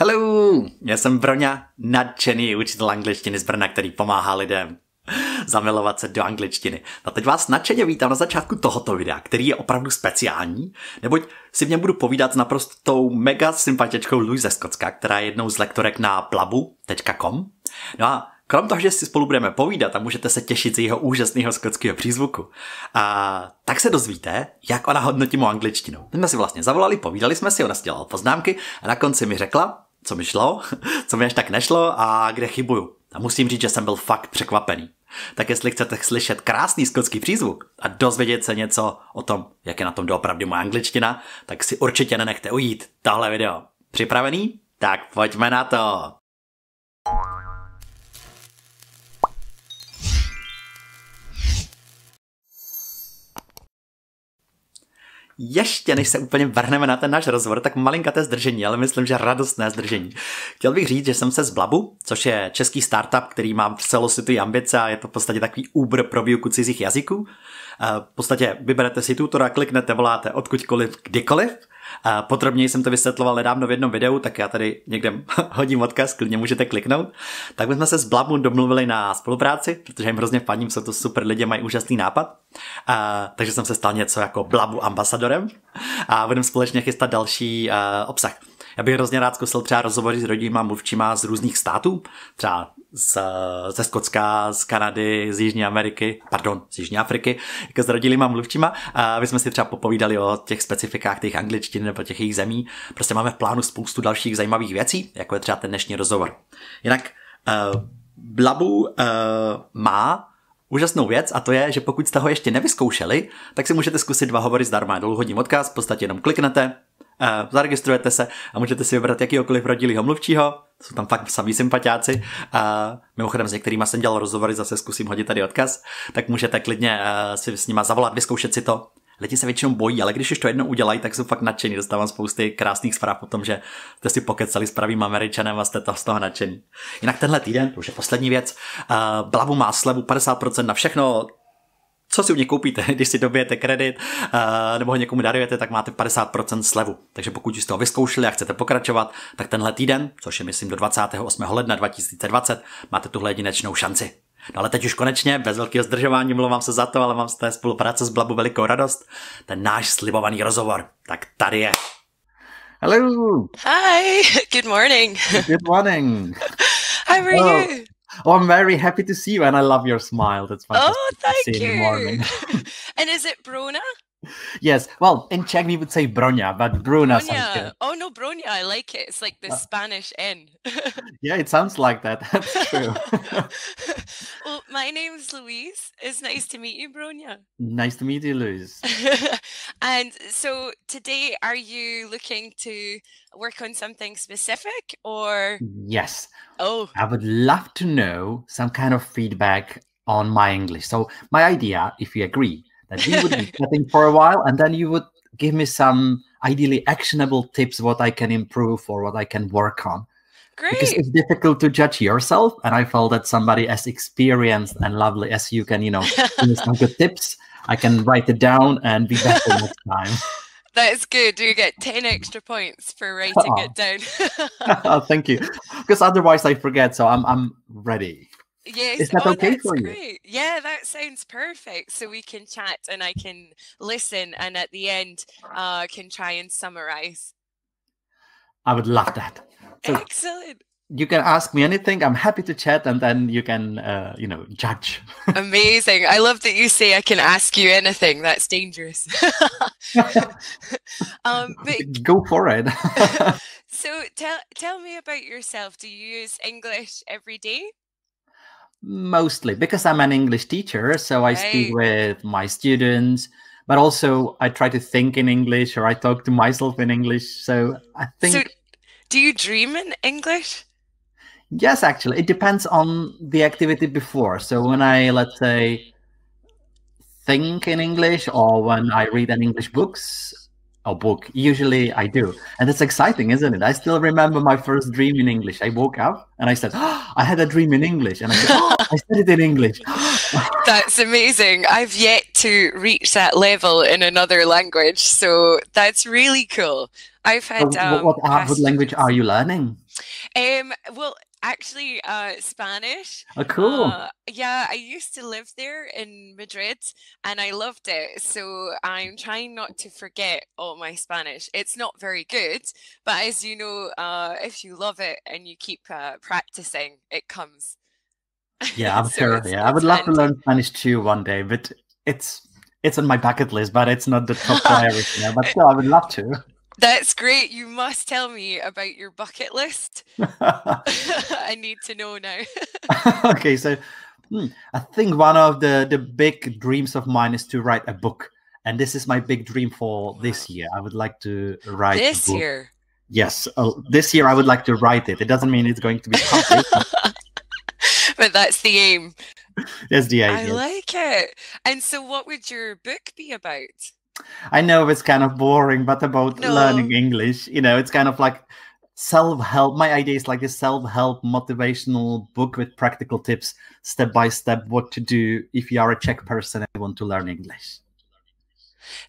Hello, já jsem Broňa, nadšený učitel angličtiny z Brna, který pomáhá lidem zamilovat se do angličtiny. A teď vás nadšeně vítám na začátku tohoto videa, který je opravdu speciální, neboť si v něm budu povídat s naprostou mega sympatičkou Louise ze Skotska, která je jednou z lektorek na blabu.com. No a krom toho, že si spolu budeme povídat a můžete se těšit z jeho úžasného skotského přízvuku, tak se dozvíte, jak ona hodnotí mou angličtinu. My jsme si vlastně zavolali, povídali jsme si, ona si dělala poznámky a na konci mi řekla, co mi šlo, co mi až tak nešlo a kde chybuju. A musím říct, že jsem byl fakt překvapený. Tak jestli chcete slyšet krásný skotský přízvuk a dozvědět se něco o tom, jak je na tom doopravdy moje angličtina, tak si určitě nenechte ujít tohle video. Připravený? Tak pojďme na to! Ještě než se úplně vrhneme na ten náš rozhovor, tak malinkaté zdržení, ale myslím, že radostné zdržení. Chtěl bych říct, že jsem se z Blabu, což je český startup, který má celosvětové ambice a je to v podstatě takový Uber pro výuku cizích jazyků. V podstatě vyberete si tutora, kliknete, voláte odkudkoliv, kdykoliv. Podrobněji jsem to vysvětloval nedávno v jednom videu, tak já tady někde hodím odkaz, klidně můžete kliknout. Tak my jsme se s Blabu domluvili na spolupráci, protože jim hrozně fandím, jsou to super lidi, mají úžasný nápad. Takže jsem se stal něco jako Blabu ambasadorem a budeme společně chystat další obsah. Já bych hrozně rád zkusil třeba rozhovory s rodinama mluvčíma z různých států, třeba ze Skotska, z Kanady, z Jižní Afriky, jako s rodilýma mluvčíma. A my jsme si třeba popovídali o těch specifikách těch angličtin nebo těch jejich zemí. Prostě máme v plánu spoustu dalších zajímavých věcí, jako je třeba ten dnešní rozhovor. Jinak Blabu má úžasnou věc a to je, že pokud jste ho ještě nevyzkoušeli, tak si můžete zkusit 2 hovory zdarma. Dolů hodím odkaz, v podstatě jenom kliknete, zaregistrujete se a můžete si vybrat jakýhokoliv rodilýho mluvčího, jsou tam fakt samý sympatiáci. Mimochodem s některýma jsem dělal rozhovory, zase zkusím hodit tady odkaz, tak můžete klidně si s nima zavolat, vyzkoušet si to. Lidi se většinou bojí, ale když už to jednou udělají, tak jsou fakt nadšení. Dostávám spousty krásných zpráv o tom, že jste si pokecali s pravým Američanem a jste to z toho nadšení. Jinak tenhle týden, to už je poslední věc, Blabu má slevu 50% na všechno, co si u nich koupíte. Když si dobijete kredit nebo ho někomu darujete, tak máte 50% slevu. Takže pokud jste ho vyzkoušeli a chcete pokračovat, tak tenhle týden, což je myslím do 28. ledna 2020, máte tuhle jedinečnou šanci. No ale teď už konečně, bez velkého zdržování, mluvám se za to, ale mám z té spolupráce s Blabu velikou radost. Ten náš slibovaný rozhovor. Tak tady je. Hello. Hi. Good morning. Good morning. How are you? Oh, I'm very happy to see you and I love your smile. That's fantastic. Oh, thank to see in the you. morning. And is it Brona? Yes. Well, in Czech we would say Broňa, but Bruna sounds good. Oh no, Bronya, I like it. It's like the Spanish N. Yeah, it sounds like that. That's true. Well, my name's Louise. It's nice to meet you, Bronya. Nice to meet you, Louise. And so today, are you looking to work on something specific or? Yes. Oh. I would love to know some kind of feedback on my English. So my idea, if you agree, that we would be chatting for a while and then you would give me some ideally actionable tips what I can improve or what I can work on. Great. Because it's difficult to judge yourself, and I felt that somebody as experienced and lovely as you can, give me some good tips. I can write it down and be better next time. That is good. You get 10 extra points for writing it down. Oh, thank you. Because otherwise I forget, so I'm ready. Yes. Is that okay that's for you? Great. Yeah, that sounds perfect. So we can chat and I can listen and at the end can try and summarize. I would love that. So excellent. You can ask me anything. I'm happy to chat and then you can, judge. Amazing. I love that you say I can ask you anything. That's dangerous. But Go for it. so tell me about yourself. Do you use English every day? Mostly because I'm an English teacher, so I speak with my students, but also I try to think in English or I talk to myself in English. So I think. So do you dream in English? Yes, actually, it depends on the activity before. So when I, let's say, think in English or when I read an English books, a book. Usually I do. And it's exciting, isn't it? I still remember my first dream in English. I woke up and I said, oh, I had a dream in English. And I said, oh, I said it in English. That's amazing. I've yet to reach that level in another language. So that's really cool. I've had... what language are you learning? Well, actually, Spanish. Oh, cool. Yeah, I used to live there in Madrid and I loved it. So I'm trying not to forget all my Spanish. It's not very good, but as you know, if you love it and you keep practicing, it comes. Yeah, I'm sure. Yeah, I would love to learn Spanish too one day, but it's on my bucket list, but it's not the top priority. But still, I would love to. That's great. You must tell me about your bucket list. I need to know now. Okay, so I think one of the big dreams of mine is to write a book. And this is my big dream for this year. I would like to write this year. Yes, this year I would like to write it. It doesn't mean it's going to be published. But that's the aim. That's the aim. I like it. And so what would your book be about? I know it's kind of boring, but about learning English. You know, it's kind of like self-help. My idea is like a self-help motivational book with practical tips, step by step, what to do if you are a Czech person and want to learn English.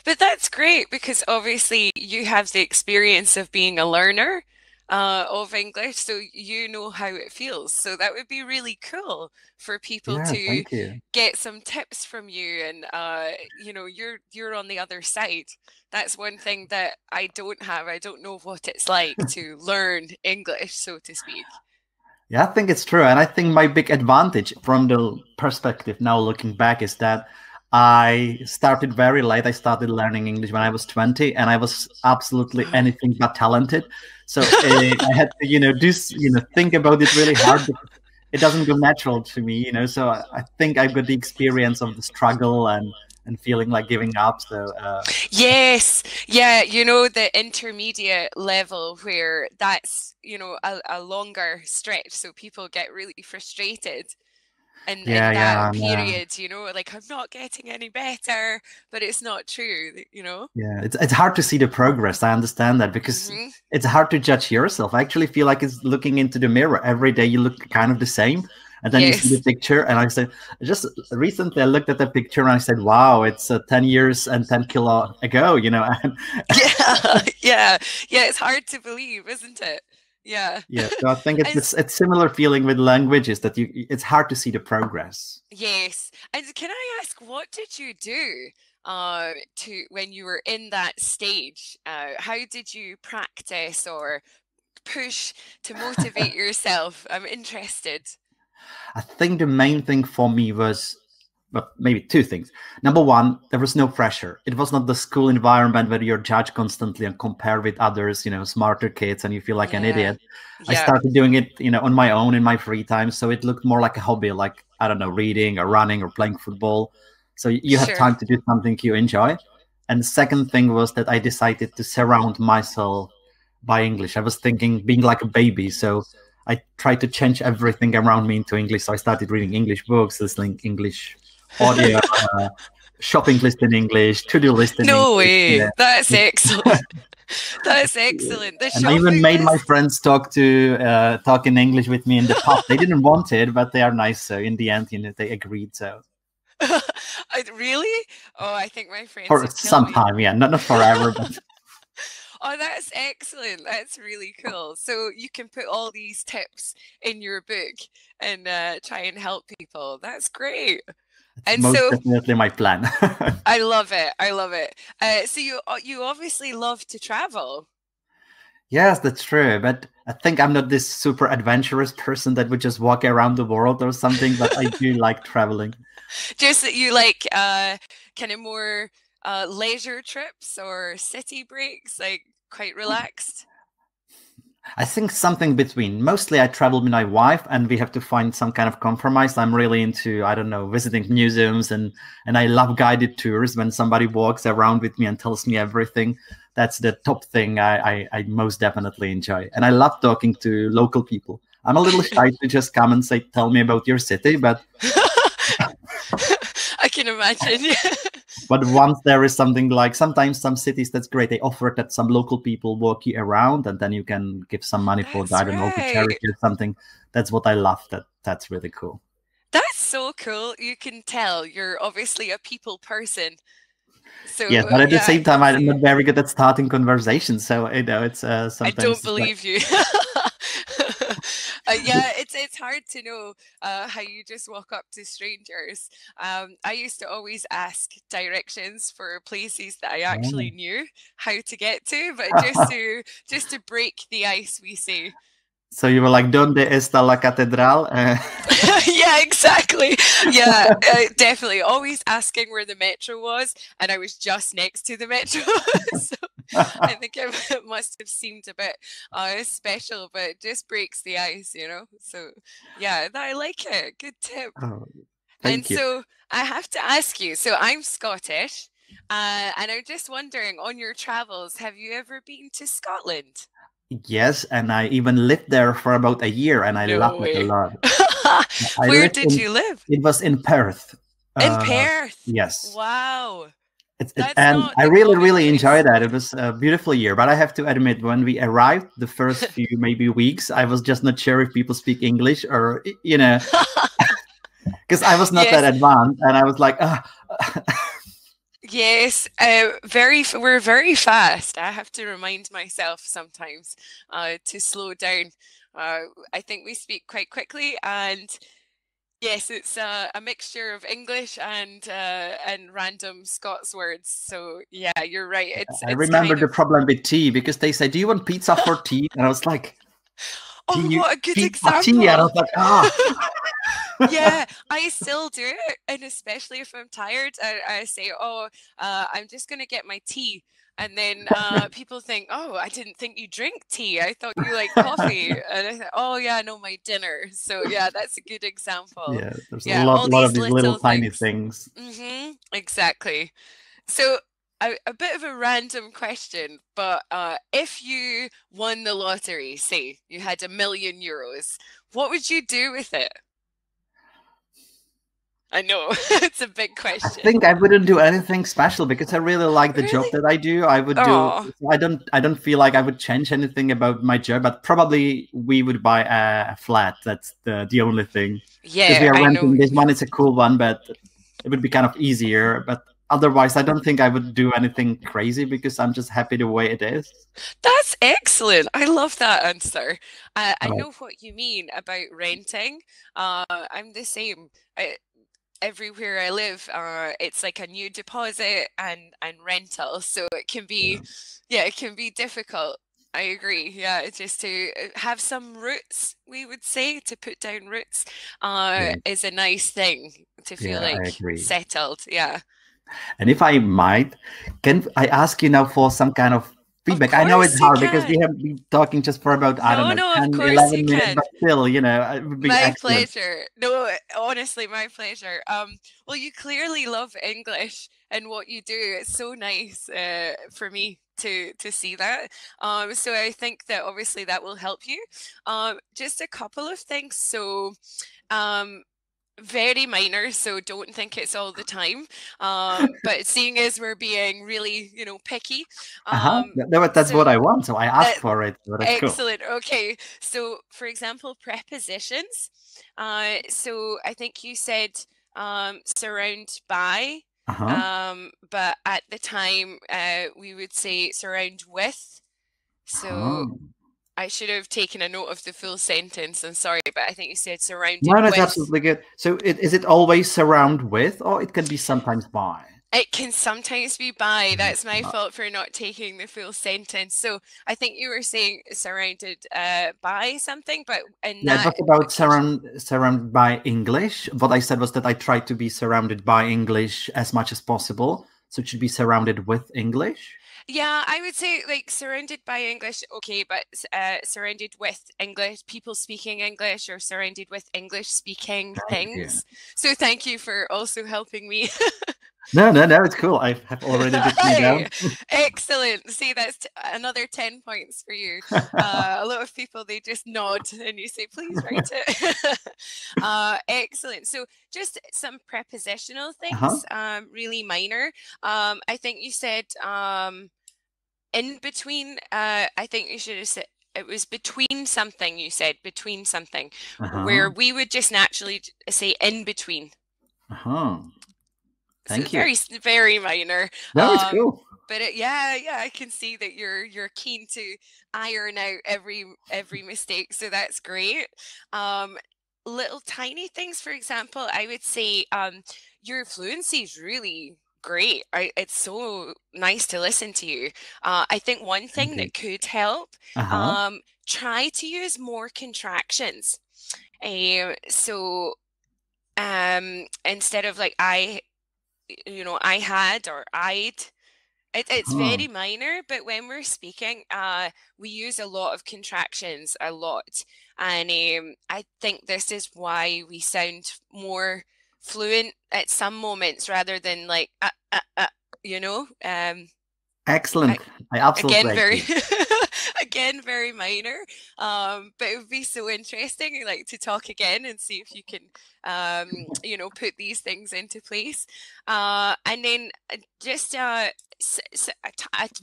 But that's great because obviously you have the experience of being a learner of English, so you know how it feels. So that would be really cool for people to get some tips from you, and you know, you're on the other side. That's one thing that I don't have. I don't know what it's like to learn English, so to speak. Yeah, I think it's true, and I think my big advantage from the perspective now looking back is that I started very late. I started learning English when I was 20, and I was absolutely anything but talented. So I had to, think about it really hard. It doesn't go natural to me, So I think I've got the experience of the struggle and feeling like giving up. So yes, yeah, the intermediate level where that's a longer stretch, so people get really frustrated. In that period, like, I'm not getting any better, but it's not true, Yeah, it's hard to see the progress. I understand that because it's hard to judge yourself. I actually feel like it's looking into the mirror. Every day you look kind of the same. And then you see the picture. And I said, just recently I looked at the picture and I said, wow, it's 10 years and 10 kilo ago, yeah, it's hard to believe, isn't it? Yeah. So I think it's similar feeling with languages, that it's hard to see the progress. Yes. And can I ask, what did you do when you were in that stage? How did you practice or push to motivate yourself? I'm interested. I think the main thing for me was, well, maybe two things. Number one, there was no pressure. It was not the school environment where you're judged constantly and compared with others, smarter kids, and you feel like an idiot. I started doing it, on my own in my free time. So it looked more like a hobby, like, I don't know, reading or running or playing football. So you have time to do something you enjoy. And the second thing was that I decided to surround myself by English. I was thinking being like a baby. So I tried to change everything around me into English. So I started reading English books, listening English audio, shopping list in English, to-do list in English. No way. Yeah. That's excellent. That's excellent. And I even made my friends talk in English with me in the pub. They didn't want it, but they are nice. So in the end, they agreed. So really? Oh, I think my friends for some time, not forever, but. Oh, that's excellent. That's really cool. So you can put all these tips in your book and try and help people. That's great. And most definitely my plan. I love it. I love it. So you obviously love to travel. Yes, that's true. But I think I'm not this super adventurous person that would just walk around the world or something. But I do like traveling. Just that you like kind of more leisure trips or city breaks, like quite relaxed. I think something between. Mostly I travel with my wife and we have to find some kind of compromise. I'm really into, I don't know, visiting museums and I love guided tours when somebody walks around with me and tells me everything. That's the top thing I most definitely enjoy. And I love talking to local people. I'm a little shy to just come and say, tell me about your city, but... I can imagine. But once there is something like, sometimes some cities, that's great. They offer that some local people walk you around, and then you can give some money for, That's I don't know, to right. charity or something. That's what I love. That's really cool. That's so cool. You can tell you're obviously a people person. So Yes, but at the yeah, I same time, can I'm see. not very good at starting conversations. So, it's sometimes. I don't it's like- believe you. Yeah, it's hard to know how you just walk up to strangers. I used to always ask directions for places that I actually knew how to get to, but just to break the ice, we say. So you were like, ¿Dónde está la catedral? Yeah, exactly. Yeah, definitely. Always asking where the metro was, and I was just next to the metro. So I think it must have seemed a bit special, but it just breaks the ice, you know? So yeah, I like it. Good tip. Oh, And thank you. so I have to ask you, so I'm Scottish, and I'm just wondering, on your travels, have you ever been to Scotland? Yes, and I even lived there for about a year, and I No loved it a way. lot. I Where lived did in- you live? It was in Perth. In Perth. Yes. Wow. That's And not I the really, common really place. enjoyed that. It was a beautiful year. But I have to admit, when we arrived, the first few maybe weeks, I was just not sure if people speak English or, because I was not Yes. that advanced, and I was like, Yes, we're very fast. I have to remind myself sometimes to slow down. I think we speak quite quickly, and yes, it's a mixture of English and random Scots words. So yeah, you're right. I remember kind the of... problem with tea, because they said, "Do you want pizza for tea?" And I was like, "Oh, what a good pizza example!" tea. And I was like, Yeah, I still do it, and especially if I'm tired, I say, "Oh, I'm just gonna get my tea," and then people think, "Oh, I didn't think you drink tea. I thought you like coffee." And I thought, "Oh yeah, no, my dinner." So yeah, that's a good example. Yeah, there's Yeah, a all lot of these these little tiny things. things. Exactly. So a bit of a random question, but if you won the lottery, say you had €1 million, what would you do with it? I know it's a big question. I think I wouldn't do anything special, because I really like the job Really? that I do. I would Aw. do. I don't feel like I would change anything about my job, but probably we would buy a flat. That's the only thing. Because we Yeah, are I renting know. this one. It's a cool one, but it would be kind of easier. But otherwise, I don't think I would do anything crazy, because I'm just happy the way it is. That's excellent. I love that answer. I Right. know what you mean about renting. I'm the same. Everywhere I live, it's like a new deposit and rental, so it can be, it can be difficult. I agree. Yeah, it's just to have some roots, we would say, to put down roots, is a nice thing to feel Yeah, I like agree. settled. Yeah. And if I might, can I ask you now for some kind of feedback? I know course it's you hard, because we can. have been talking just for about, I don't know, No, of 10, course 11 you minutes, can. but still, it would be My excellent. pleasure. No, honestly, my pleasure. Well, you clearly love English and what you do. It's so nice for me to see that. So I think that obviously that will help you. Just a couple of things. So, very minor, so don't think it's all the time. But seeing as we're being really, picky, That's so what I want, so I asked that- for it. So that's cool. excellent. Okay, so for example, prepositions. So I think you said surround by, but at the time we would say surround with. So I should have taken a note of the full sentence. I'm sorry, but I think you said surrounded No, that's with. absolutely good. So is it always surround with, or it can be sometimes by? It can sometimes be by. That's my fault for not taking the full sentence. So I think you were saying surrounded by something, but in Yeah, it that was about surrounded by English. What I said was that I try to be surrounded by English as much as possible. So it should be surrounded with English. Yeah, I would say like surrounded by English, okay, but surrounded with English, people speaking English, or surrounded with English speaking things. So thank you for also helping me. No, it's cool. I have already written down. Excellent. See, that's another 10 points for you. A lot of people, they just nod and you say, please write it. Excellent. So just some prepositional things, really minor. I think you said in between. I think you should have said it was between something. You said between something, where we would just naturally say in between. Thank you. Very, very minor. No, it's cool. But yeah, I can see that you're keen to iron out every mistake, so that's great. Little tiny things, for example, I would say your fluency is really great. It's so nice to listen to you. I think one thing that could help, try to use more contractions. So instead of like I had or I'd, it's very minor, but when we're speaking, we use a lot of contractions, a lot. And I think this is why we sound more fluent at some moments rather than like, Excellent. I absolutely again, very minor. But it would be so interesting, like, to talk again and see if you can, put these things into place. And then just a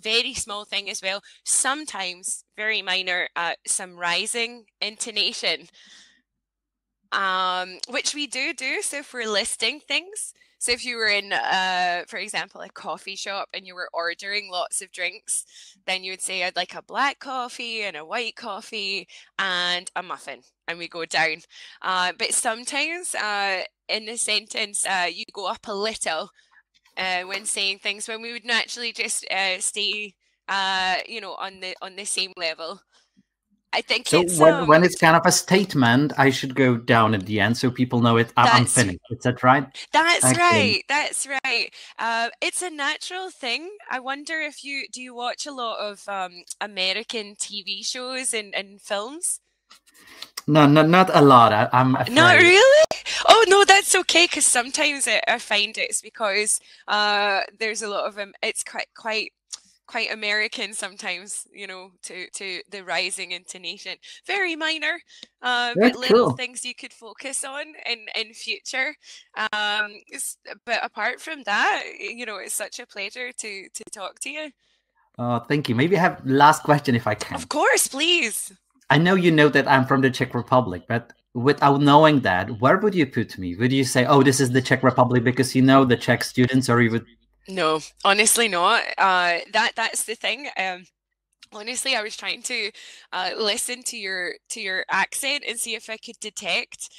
very small thing as well. Sometimes, very minor, some rising intonation, which we do. So if we're listing things. So if you were in, for example, a coffee shop and you were ordering lots of drinks, then you would say, I'd like a black coffee and a white coffee and a muffin, and we go down. But sometimes in the sentence, you go up a little when saying things, when we would naturally just stay, on the same level. I think so. When it's kind of a statement, I should go down at the end so people know it. I'm finished. Is that right? That's right. That's right. It's a natural thing. I wonder if do you watch a lot of American TV shows and films? No, not a lot. I'm afraid. Not really? Oh no, that's okay. Because sometimes I find it's because there's a lot of them. It's quite American sometimes, to the rising intonation. Very minor, but little things you could focus on in future. But apart from that, it's such a pleasure to talk to you. Thank you. Maybe I have last question if I can. Of course, please. I know you know that I'm from the Czech Republic, but without knowing that, where would you put me? Would you say, oh, this is the Czech Republic because the Czech students, or you would... No, honestly not. That's the thing. Honestly, I was trying to listen to your accent and see if I could detect.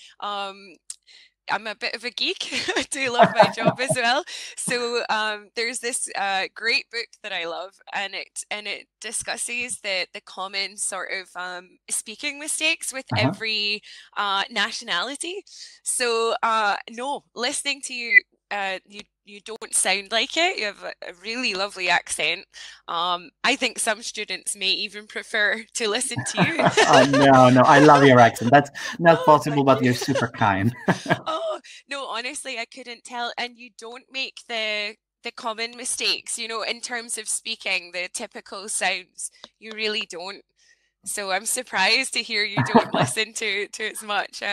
I'm a bit of a geek. I do love my job as well. So there's this great book that I love, and it discusses the common sort of speaking mistakes with every nationality. So no, listening to you, you don't sound like it. You have a really lovely accent. I think some students may even prefer to listen to you. No, I love your accent. That's not possible, but you're super kind. Oh, no, honestly, I couldn't tell. And you don't make the common mistakes, in terms of speaking, the typical sounds. You really don't. So I'm surprised to hear you don't listen to as much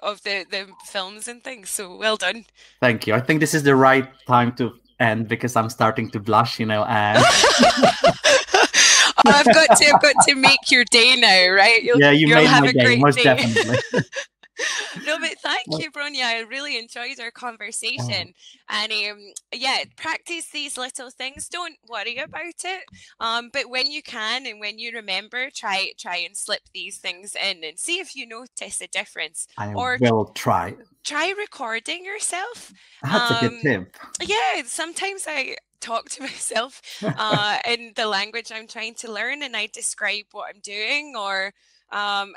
of the films and things. So well done. Thank you. I think this is the right time to end because I'm starting to blush, and I've got to make your day now, right? You'll made have my a day, great most day. Definitely. No, but thank you, Bronya. I really enjoyed our conversation. And practice these little things. Don't worry about it. But when you can and when you remember, try and slip these things in and see if you notice a difference. I will try. Try recording yourself. That's a good tip. Yeah, sometimes I talk to myself in the language I'm trying to learn, and I describe what I'm doing, or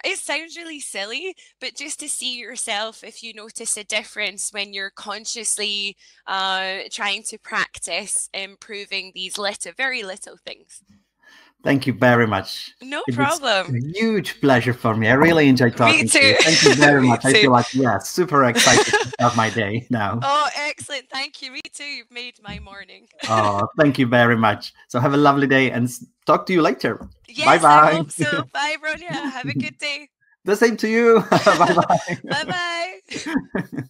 it sounds really silly, but just to see yourself, if you notice a difference when you're consciously trying to practice improving these very little things. Thank you very much. No It problem. was a huge pleasure for me. I really enjoyed talking Me to you. too. Thank you very much. I Me feel too. like, yeah, super excited to start my day now. Oh, excellent. Thank you. Me too. You've made my morning. Oh, thank you very much. So have a lovely day and talk to you later. Yes, Bye-bye. I hope so. Bye, Bronya. Have a good day. The same to you. Bye-bye. Bye-bye.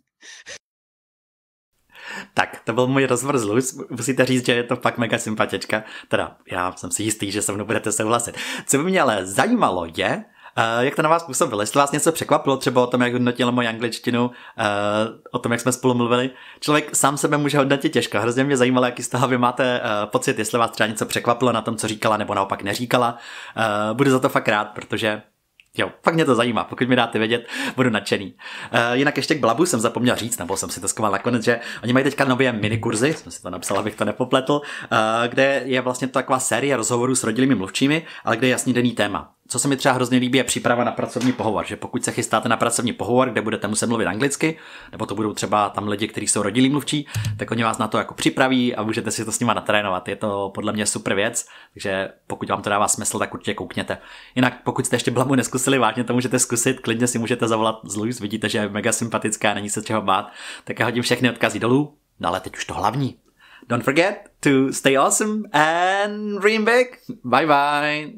Tak, to byl můj rozhovor s Luz. Musíte říct, že je to fakt mega sympatička. Teda, já jsem si jistý, že se mnou budete souhlasit. Co by mě ale zajímalo je, jak to na vás působilo, jestli vás něco překvapilo, třeba o tom, jak hodnotila moji angličtinu, o tom, jak jsme spolu mluvili. Člověk sám sebe může hodnotit těžko. Hrozně mě zajímalo, jaký z toho vy máte pocit, jestli vás třeba něco překvapilo na tom, co říkala, nebo naopak neříkala. Budu za to fakt rád, protože jo, fakt mě to zajímá, pokud mi dáte vědět, budu nadšený. Jinak ještě k Blabu jsem zapomněl říct, nebo jsem si to zkoumal nakonec, že oni mají teďka nově minikurzy, jsem si to napsal, abych to nepopletl, kde je vlastně to taková série rozhovorů s rodilými mluvčími, ale kde je jasný denní téma. Co se mi třeba hrozně líbí, je příprava na pracovní pohovor, že pokud se chystáte na pracovní pohovor, kde budete muset mluvit anglicky, nebo to budou třeba tam lidi, kteří jsou rodilí mluvčí, tak oni vás na to jako připraví a můžete si to s nima natrénovat. Je to podle mě super věc, takže pokud vám to dává smysl, tak určitě koukněte. Jinak pokud jste ještě Blabu neskusili, vážně to můžete zkusit, klidně si můžete zavolat z Luis, vidíte, že je mega sympatická, není se čeho bát, tak já hodím všechny odkazy dolů, no ale teď už to hlavní. Don't forget to stay awesome and dream big. Bye bye.